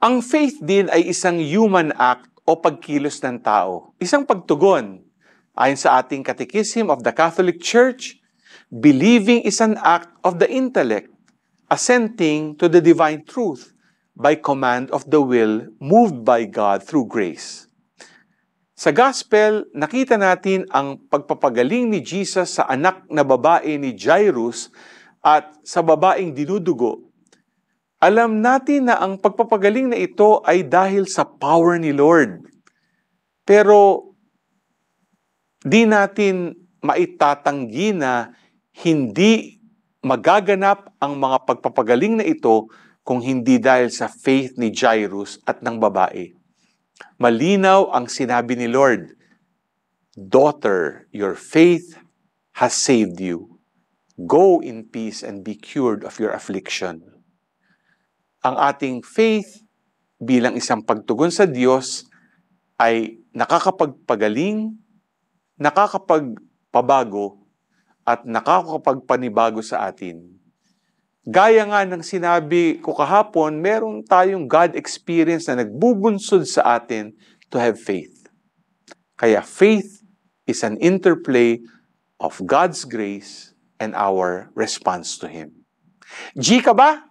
Ang faith din ay isang human act o pagkilos ng tao. Isang pagtugon. Ayon sa ating Catechism of the Catholic Church, believing is an act of the intellect, assenting to the divine truth by command of the will moved by God through grace. Sa Gospel, nakita natin ang pagpapagaling ni Jesus sa anak na babae ni Jairus at sa babaeng dinudugo. Alam natin na ang pagpapagaling na ito ay dahil sa power ni Lord. Pero di natin maitatanggi na hindi magaganap ang mga pagpapagaling na ito kung hindi dahil sa faith ni Jairus at ng babae. Malinaw ang sinabi ni Lord, "Daughter, your faith has saved you. Go in peace and be cured of your affliction." Ang ating faith bilang isang pagtugon sa Diyos ay nakakapagpagaling, nakakapagpabago, at nakakapagpanibago sa atin. Gaya nga ng sinabi ko kahapon, meron tayong God experience na nagbubunsod sa atin to have faith. Kaya faith is an interplay of God's grace and our response to Him. G ka ba?